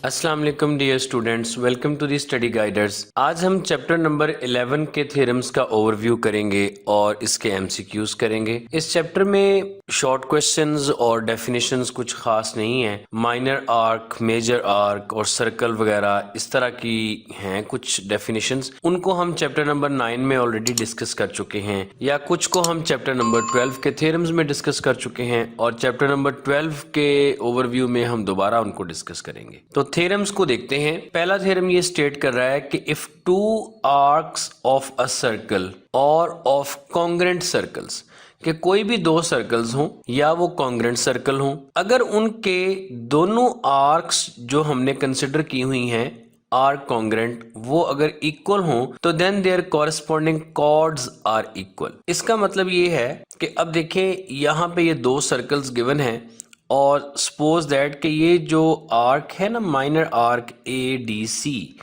अस्सलाम वालेकुम dear students, welcome to the study guiders. आज हम चैप्टर नंबर 11 के थ्योरम्स का ओवरव्यू करेंगे और इसके एमसीक्यूज करेंगे। इस चैप्टर में शॉर्ट क्वेश्चंस और डेफिनेशंस कुछ खास नहीं है। माइनर आर्क, मेजर आर्क और सर्कल वगैरह इस तरह की हैं कुछ डेफिनेशंस, उनको हम चैप्टर नंबर 9 में ऑलरेडी डिस्कस कर चुके हैं, या कुछ को हम चैप्टर नंबर 12 के थ्योरम्स में डिस्कस कर चुके हैं और चैप्टर नंबर 12 के ओवरव्यू में हम दोबारा उनको डिस्कस करेंगे। तो थ्योरम्स को देखते हैं। पहला थ्योरम ये स्टेट कर रहा है कि if two arcs of a circle और ऑफ कॉन्ग्रेंट सर्कल्स, कि कोई भी दो सर्कल्स हों या वो कॉन्ग्रेंट सर्कल हों, अगर उनके दोनों आर्क्स जो हमने कंसिडर की हुई हैं आर्क कॉन्ग्रेंट, वो अगर इक्वल हों तो then there corresponding chords are equal. इसका मतलब ये है कि अब देखें यहाँ पे ये दो सर्कल्स गिवन हैं और सपोज दैट कि ये जो आर्क है ना, minor arc A D C,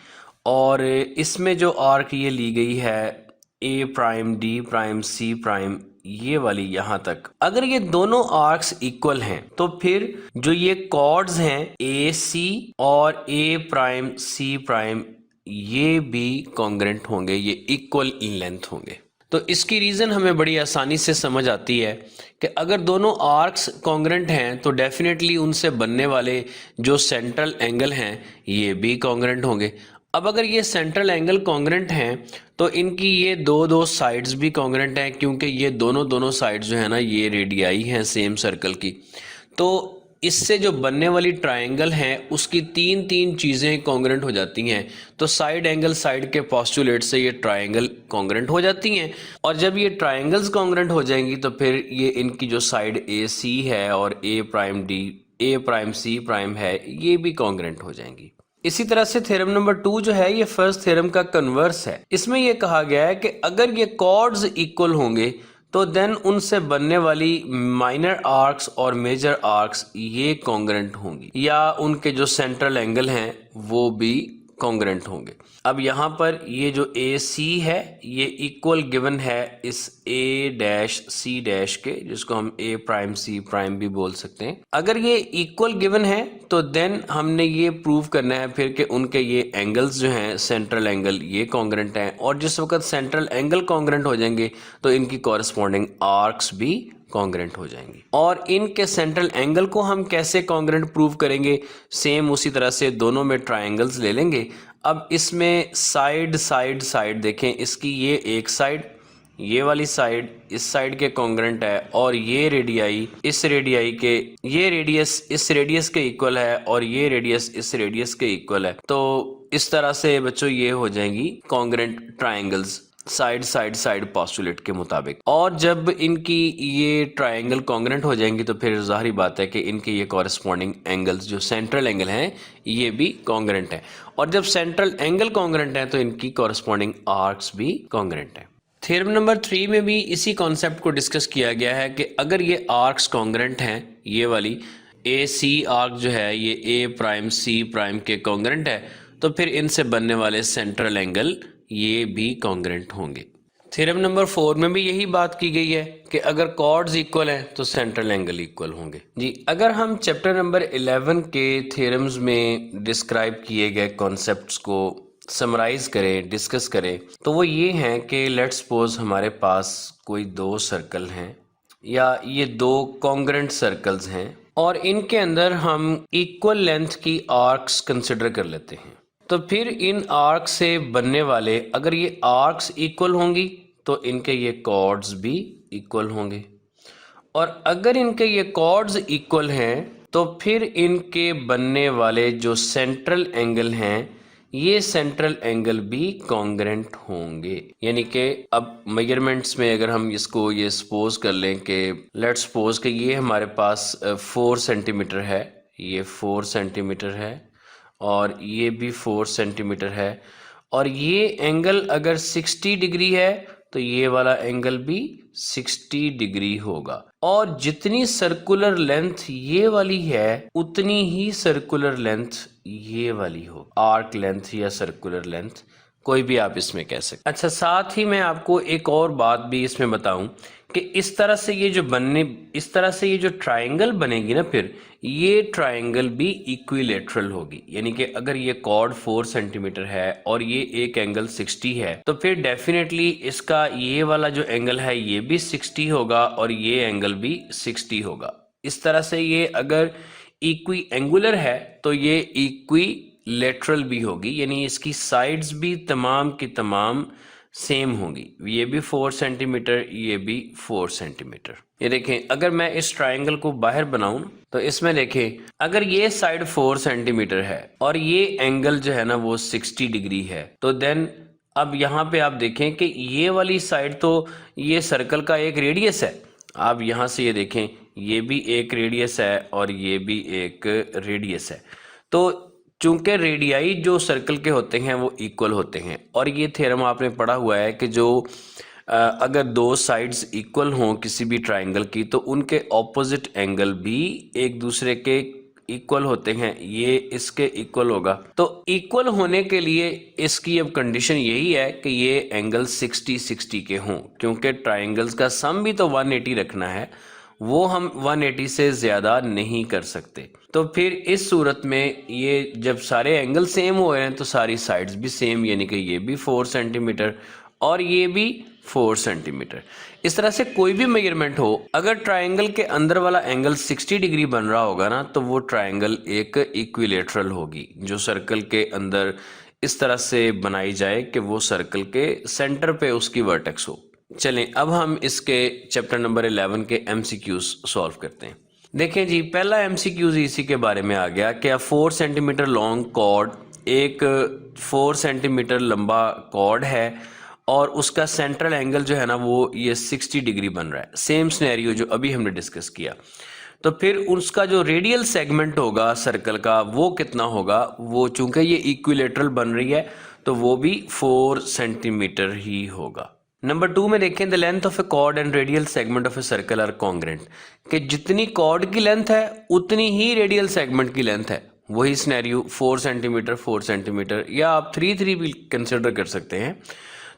और इसमें जो आर्क ये ली गई है A prime D prime C prime, ये वाली यहाँ तक, अगर ये दोनों आर्क्स इक्वल हैं तो फिर जो ये कॉर्ड्स हैं ए सी और ए प्राइम सी प्राइम, ये भी कॉन्ग्रेंट होंगे, ये इक्वल इन लेंथ होंगे। तो इसकी रीज़न हमें बड़ी आसानी से समझ आती है कि अगर दोनों आर्क्स कॉन्ग्रेंट हैं तो डेफिनेटली उनसे बनने वाले जो सेंट्रल एंगल हैं ये भी कॉन्ग्रेंट होंगे। अब अगर ये सेंट्रल एंगल कॉन्ग्रेंट हैं तो इनकी ये दो साइड्स भी कॉन्ग्रेंट हैं, क्योंकि ये दोनों साइड्स जो है ना ये रेडियाई हैं सेम सर्कल की। तो इससे जो बनने वाली ट्रायंगल है उसकी तीन चीज़ें कॉन्ग्रेंट हो जाती हैं। तो साइड एंगल साइड के पोस्टुलेट से ये ट्रायंगल कॉन्ग्रेंट हो जाती हैं, और जब ये ट्रायंगल्स कॉन्ग्रेंट हो जाएंगी तो फिर ये इनकी जो साइड ए सी है और A prime D A prime C prime है ये भी कॉन्ग्रेंट हो जाएंगी। इसी तरह से थ्योरम नंबर 2 जो है ये फर्स्ट थ्योरम का कन्वर्स है। इसमें यह कहा गया है कि अगर ये कॉर्ड्स इक्वल होंगे तो देन उनसे बनने वाली माइनर आर्क्स और मेजर आर्क्स ये कॉन्ग्रेंट होंगी, या उनके जो सेंट्रल एंगल हैं वो भी कॉन्ग्रेंट होंगे। अब यहाँ पर ये जो ए सी है ये इक्वल गिवन है इस ए डैश सी डैश के, जिसको हम ए प्राइम सी प्राइम भी बोल सकते हैं। अगर ये इक्वल गिवन है तो देन हमने ये प्रूव करना है फिर कि उनके ये एंगल्स जो हैं सेंट्रल एंगल ये कॉन्ग्रेंट हैं, और जिस वक्त सेंट्रल एंगल कॉन्ग्रेंट हो जाएंगे तो इनकी कॉरस्पॉन्डिंग आर्क्स भी कॉन्ग्रेंट हो जाएंगी। और इनके सेंट्रल एंगल को हम कैसे कॉन्ग्रेंट प्रूव करेंगे, सेम उसी तरह से दोनों में ट्रायंगल्स ले लेंगे। अब इसमें साइड साइड साइड देखें, इसकी ये एक साइड, ये वाली साइड इस साइड के कॉन्ग्रेंट है, और ये रेडियाई इस रेडियाई के, ये रेडियस इस रेडियस के इक्वल है और ये रेडियस इस रेडियस के इक्वल है। तो इस तरह से बच्चों ये हो जाएंगी congruent triangles side side side postulate के मुताबिक। और जब इनकी ये ट्रायंगल कॉन्ग्रेंट हो जाएंगी तो फिर जाहिर बात है कि इनके ये कॉरस्पॉन्डिंग एंगल्स जो सेंट्रल एंगल हैं ये भी कॉन्ग्रेंट है, और जब सेंट्रल एंगल कॉन्ग्रेंट है तो इनकी कॉरस्पॉन्डिंग आर्क्स भी कॉन्ग्रेंट है। थ्योरम नंबर 3 में भी इसी कॉन्सेप्ट को डिस्कस किया गया है कि अगर ये आर्क्स कॉन्ग्रेंट हैं, ये वाली ए सी आर्क जो है ये ए प्राइम सी प्राइम के कॉन्ग्रेंट है, तो फिर इनसे बनने वाले सेंट्रल एंगल ये भी कॉन्ग्रेंट होंगे। थ्योरम नंबर 4 में भी यही बात की गई है कि अगर कॉर्ड्स इक्वल हैं तो सेंट्रल एंगल इक्वल होंगे। जी, अगर हम चैप्टर नंबर 11 के थ्योरम्स में डिस्क्राइब किए गए कॉन्सेप्ट्स को समराइज करें, डिस्कस करें, तो वो ये हैं कि लेट्स सपोज हमारे पास कोई दो सर्कल हैं या ये दो कॉन्ग्रेंट सर्कल्स हैं, और इनके अंदर हम इक्वल लेंथ की आर्क्स कंसिडर कर लेते हैं। तो फिर इन आर्क से बनने वाले, अगर ये आर्क्स इक्वल होंगी तो इनके ये कॉर्ड्स भी इक्वल होंगे, और अगर इनके ये कॉर्ड्स इक्वल हैं तो फिर इनके बनने वाले जो सेंट्रल एंगल हैं ये सेंट्रल एंगल भी कॉन्ग्रेंट होंगे। यानी कि अब मेजरमेंट्स में अगर हम इसको ये सपोज कर लें कि लेट्स सपोज कि ये हमारे पास 4 सेंटीमीटर है, ये 4 सेंटीमीटर है और ये भी 4 सेंटीमीटर है, और ये एंगल अगर 60 डिग्री है तो ये वाला एंगल भी 60 डिग्री होगा, और जितनी सर्कुलर लेंथ ये वाली है उतनी ही सर्कुलर लेंथ ये वाली हो, आर्क लेंथ या सर्कुलर लेंथ कोई भी आप इसमें कह सकते। अच्छा, साथ ही मैं आपको एक और बात भी इसमें बताऊं कि इस तरह से ये जो ट्रायंगल बनेगी ना, फिर ये ट्रायंगल भी इक्विलेटरल होगी। यानी कि अगर ये कॉर्ड 4 सेंटीमीटर है और ये एक एंगल 60 है, तो फिर डेफिनेटली इसका ये वाला जो एंगल है ये भी 60 होगा और ये एंगल भी 60 होगा। इस तरह से ये अगर इक्वी एंगुलर है तो ये इक्विलेटरल भी होगी, यानी इसकी साइड्स भी तमाम की तमाम सेम होंगी। ये भी 4 सेंटीमीटर, ये भी 4 सेंटीमीटर। ये देखें, अगर मैं इस ट्रायंगल को बाहर बनाऊं तो इसमें देखें, अगर ये साइड 4 सेंटीमीटर है और ये एंगल जो है ना वो 60 डिग्री है, तो देन अब यहाँ पे आप देखें कि ये वाली साइड तो ये सर्कल का एक रेडियस है। आप यहाँ से ये देखें, ये भी एक रेडियस है और ये भी एक रेडियस है। तो चूंकि रेडियाई जो सर्कल के होते हैं वो इक्वल होते हैं, और ये थ्योरम आपने पढ़ा हुआ है कि जो अगर दो साइड्स इक्वल हों किसी भी ट्रायंगल की, तो उनके ऑपोजिट एंगल भी एक दूसरे के इक्वल होते हैं। ये इसके इक्वल होगा, तो इक्वल होने के लिए इसकी अब कंडीशन यही है कि ये एंगल 60-60 के हों, क्योंकि ट्रायंगल्स का सम भी तो 180 रखना है, वो हम 180 से ज़्यादा नहीं कर सकते। तो फिर इस सूरत में ये जब सारे एंगल सेम हो रहे हैं तो सारी साइड्स भी सेम, यानी कि ये भी 4 सेंटीमीटर और ये भी 4 सेंटीमीटर। इस तरह से कोई भी मेजरमेंट हो, अगर ट्रायंगल के अंदर वाला एंगल 60 डिग्री बन रहा होगा ना, तो वो ट्रायंगल एक इक्विलेटरल होगी, जो सर्कल के अंदर इस तरह से बनाई जाए कि वो सर्कल के सेंटर पे उसकी वर्टेक्स हो। चलें, अब हम इसके चैप्टर नंबर 11 के एमसीक्यूज सॉल्व करते हैं। देखें जी, पहला एमसीक्यूज इसी के बारे में आ गया कि 4 सेंटीमीटर लॉन्ग कॉर्ड, एक 4 सेंटीमीटर लंबा कॉर्ड है और उसका सेंट्रल एंगल जो है ना वो ये 60 डिग्री बन रहा है। सेम सिनेरियो जो अभी हमने डिस्कस किया। तो फिर उसका जो रेडियल सेगमेंट होगा सर्कल का वो कितना होगा, वो चूंकि ये इक्विलेटरल बन रही है तो वो भी 4 सेंटीमीटर ही होगा। नंबर 2 में देखें, the length of a chord and radial segment of a circle are congruent, कि जितनी कॉर्ड की लेंथ है उतनी ही रेडियल सेगमेंट की लेंथ है। वही सिनेरियो 4 सेंटीमीटर 4 सेंटीमीटर, या आप 3 भी कंसिडर कर सकते हैं।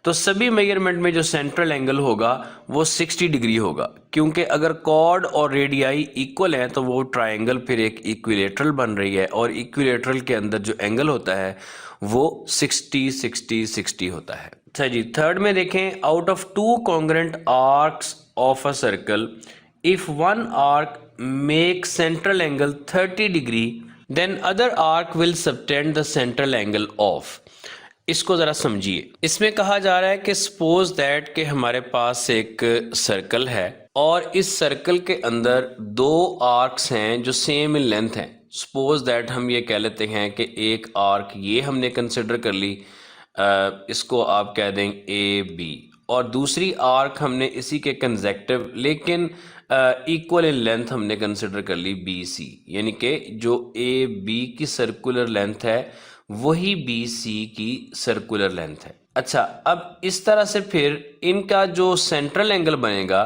तो सभी मेजरमेंट में जो सेंट्रल एंगल होगा वो 60 डिग्री होगा, क्योंकि अगर कॉर्ड और रेडियाई इक्वल हैं तो वो ट्रायंगल फिर एक इक्विलेटरल बन रही है, और इक्विलेटरल के अंदर जो एंगल होता है वो 60-60-60 होता है। अच्छा जी, थर्ड में देखें, out of 2 congruent arcs of a circle, if one arc make central angle 30 degree, then other arc will subtend the central angle of. इसको ज़रा समझिए। इसमें कहा जा रहा है कि सपोज दैट कि हमारे पास एक सर्कल है और इस सर्कल के अंदर 2 आर्क्स हैं जो सेम इन लेंथ हैं। सपोज दैट हम ये कह लेते हैं कि एक आर्क ये हमने कंसिडर कर ली, इसको आप कह दें ए बी, और दूसरी आर्क हमने इसी के कंसेक्टिव लेकिन इक्वल इन लेंथ हमने कंसिडर कर ली बी सी, यानी कि जो ए बी की सर्कुलर लेंथ है वही बी सी की सर्कुलर लेंथ है। अच्छा, अब इस तरह से फिर इनका जो सेंट्रल एंगल बनेगा,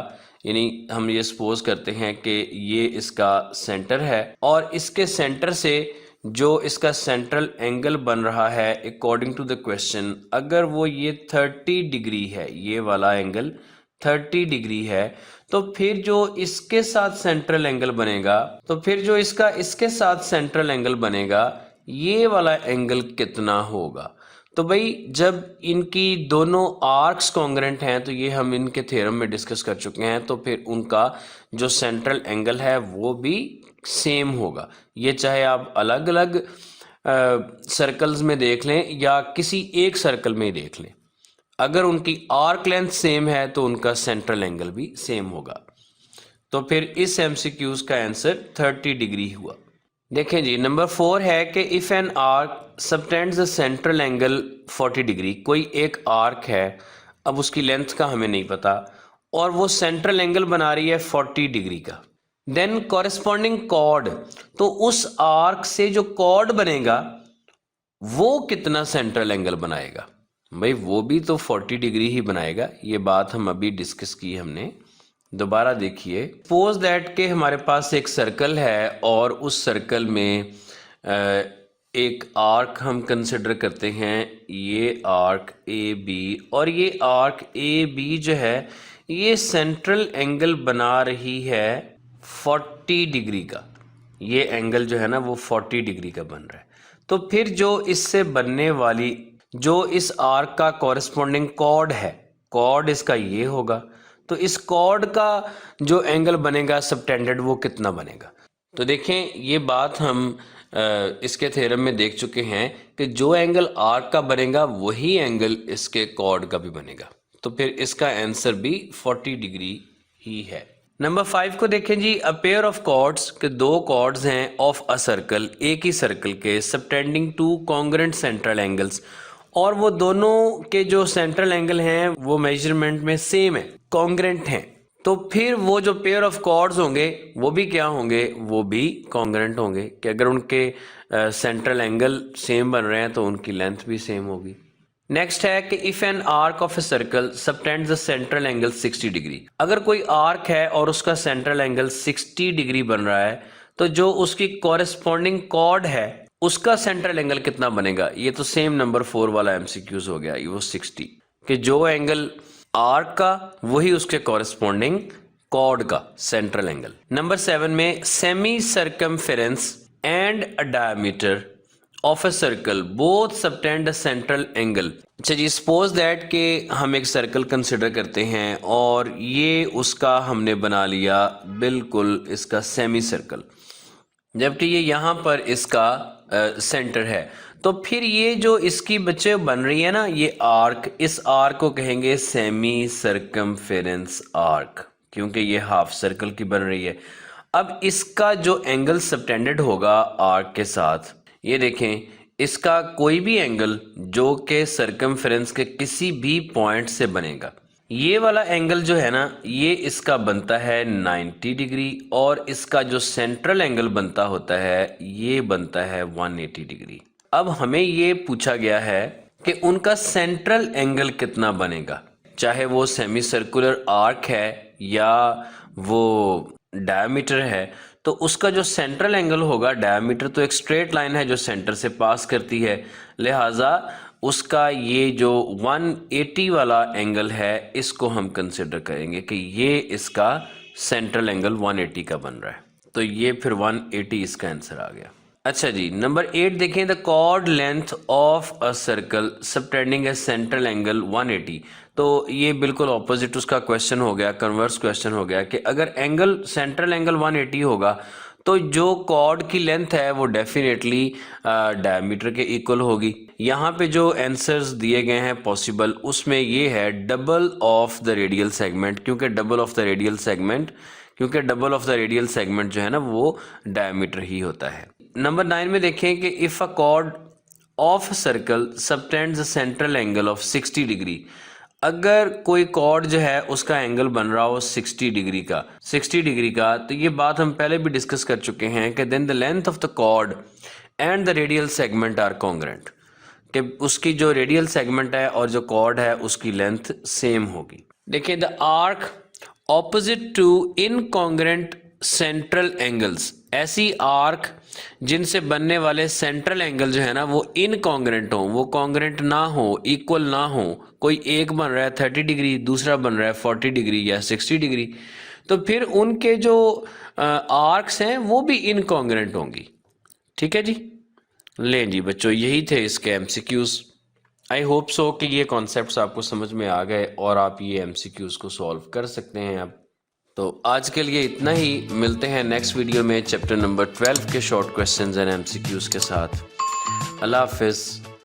यानी हम ये सपोज करते हैं कि ये इसका सेंटर है और इसके सेंटर से जो इसका सेंट्रल एंगल बन रहा है अकॉर्डिंग टू द क्वेश्चन, अगर वो ये 30 डिग्री है, ये वाला एंगल 30 डिग्री है, तो फिर जो इसके साथ सेंट्रल एंगल बनेगा, तो फिर जो इसका इसके साथ सेंट्रल एंगल बनेगा, ये वाला एंगल कितना होगा। तो भाई जब इनकी दोनों आर्क्स कॉन्ग्रेंट हैं, तो ये हम इनके थ्योरम में डिस्कस कर चुके हैं, तो फिर उनका जो सेंट्रल एंगल है वो भी सेम होगा। ये चाहे आप अलग अलग सर्कल्स में देख लें या किसी एक सर्कल में ही देख लें, अगर उनकी आर्क लेंथ सेम है तो उनका सेंट्रल एंगल भी सेम होगा। तो फिर इस एमसीक्यूज का आंसर 30 डिग्री हुआ। देखें जी, नंबर 4 है कि if an arc subtends the central angle 40 degree, कोई एक आर्क है, अब उसकी लेंथ का हमें नहीं पता, और वो सेंट्रल एंगल बना रही है 40 डिग्री का, देन कॉरेस्पॉन्डिंग कॉर्ड, तो उस आर्क से जो कॉर्ड बनेगा वो कितना सेंट्रल एंगल बनाएगा। भाई वो भी तो 40 डिग्री ही बनाएगा, ये बात हम अभी डिस्कस की हमने। दोबारा देखिए, सपोज दैट के हमारे पास एक सर्कल है और उस सर्कल में एक आर्क हम कंसिडर करते हैं, ये आर्क ए बी, और ये आर्क ए बी जो है ये सेंट्रल एंगल बना रही है 40 डिग्री का। ये एंगल जो है ना वो 40 डिग्री का बन रहा है। तो फिर जो इससे बनने वाली जो इस आर्क का कॉरेस्पॉन्डिंग कॉर्ड है, कॉर्ड इसका ये होगा, तो इस कॉर्ड का जो एंगल बनेगा सबटेंडेड वो कितना बनेगा। तो देखें ये बात हम इसके थ्योरम में देख चुके हैं कि जो एंगल आर्क का बनेगा वही एंगल इसके कॉर्ड का भी बनेगा। तो फिर इसका आंसर भी 40 डिग्री ही है। नंबर 5 को देखें जी, अ पेयर ऑफ कॉर्ड्स के दो कॉर्ड्स हैं ऑफ अ सर्कल, एक ही सर्कल के, subtending two congruent central angles, और वो दोनों के जो सेंट्रल एंगल हैं वो मेजरमेंट में सेम है, कॉन्ग्रेंट हैं। तो फिर वो जो पेयर ऑफ कॉर्ड्स होंगे वो भी क्या होंगे, वो भी कॉन्ग्रेंट होंगे कि अगर उनके सेंट्रल एंगल सेम बन रहे हैं तो उनकी लेंथ भी सेम होगी। नेक्स्ट है कि if an arc of a circle subtends the central angle 60 degree, अगर कोई आर्क है और उसका सेंट्रल एंगल 60 डिग्री बन रहा है तो जो उसकी कॉरेस्पॉन्डिंग कॉर्ड है उसका सेंट्रल एंगल कितना बनेगा। ये तो सेम नंबर 4 वाला एमसीक्यूज हो गया, ये वो 60 कि जो एंगल आर्क का वही उसके कॉरेस्पॉन्डिंग कॉर्ड का सेंट्रल एंगल। नंबर 7 में semi circumference and a diameter of a circle both subtend a central angle. अच्छा जी, सपोज दैट कि हम एक सर्कल कंसिडर करते हैं और ये उसका हमने बना लिया बिल्कुल इसका सेमी सर्कल, जबकि ये यहाँ पर इसका सेंटर है। तो फिर ये जो इसकी बच्चे बन रही है ना ये आर्क, इस आर्क को कहेंगे सेमी सर्कमफेरेंस आर्क, क्योंकि ये हाफ सर्कल की बन रही है। अब इसका जो एंगल सबटेंडेड होगा आर्क के साथ, ये देखें इसका कोई भी एंगल जो के सर्कमफेरेंस के किसी भी पॉइंट से बनेगा, ये वाला एंगल जो है ना ये इसका बनता है 90 डिग्री, और इसका जो सेंट्रल एंगल बनता होता है ये बनता है 180 डिग्री। अब हमें ये पूछा गया है कि उनका सेंट्रल एंगल कितना बनेगा, चाहे वो सेमी सर्कुलर आर्क है या वो डायमीटर है, तो उसका जो सेंट्रल एंगल होगा, डायमीटर तो एक स्ट्रेट लाइन है जो सेंटर से पास करती है, लिहाजा उसका ये जो 180 वाला एंगल है इसको हम कंसिडर करेंगे कि ये इसका सेंट्रल एंगल 180 का बन रहा है। तो ये फिर 180 इसका आंसर आ गया। अच्छा जी, नंबर 8 देखें, the chord length of a circle subtending a central angle 180। तो ये बिल्कुल ऑपोजिट उसका क्वेश्चन हो गया, कन्वर्स क्वेश्चन हो गया कि अगर एंगल सेंट्रल एंगल 180 होगा तो जो कॉर्ड की लेंथ है वो डेफिनेटली डायमीटर के इक्वल होगी। यहाँ पे जो आंसर्स दिए गए हैं पॉसिबल, उसमें ये है double of the radial segment, क्योंकि double of the radial segment जो है ना वो डायमीटर ही होता है। नंबर 9 में देखें कि if a cord of circle subtends a central angle of 60 degree, अगर कोई कॉर्ड जो है उसका एंगल बन रहा हो 60 डिग्री का, तो ये बात हम पहले भी डिस्कस कर चुके हैं कि then the length of the chord and the radial segment are congruent, कि उसकी जो रेडियल सेगमेंट है और जो कॉर्ड है उसकी लेंथ सेम होगी। देखिए, the arc opposite to incongruent central angles, ऐसी आर्क जिनसे बनने वाले सेंट्रल एंगल जो है ना वो इनकॉन्ग्रेंट हो, वो कॉन्ग्रेंट ना हो, इक्वल ना हो, कोई एक बन रहा है 30 डिग्री, दूसरा बन रहा है 40 डिग्री या 60 डिग्री, तो फिर उनके जो आर्क्स हैं वो भी इनकॉन्ग्रेंट होंगी। ठीक है जी, लें जी बच्चों, यही थे इसके एमसीक्यूज। आई होप सो कि ये कॉन्सेप्ट्स आपको समझ में आ गए और आप ये एमसीक्यूज को सॉल्व कर सकते हैं अब। तो आज के लिए इतना ही, मिलते हैं नेक्स्ट वीडियो में चैप्टर नंबर 12 के शॉर्ट क्वेश्चंस एंड एमसीक्यूज के साथ। अल्लाह हाफिज़।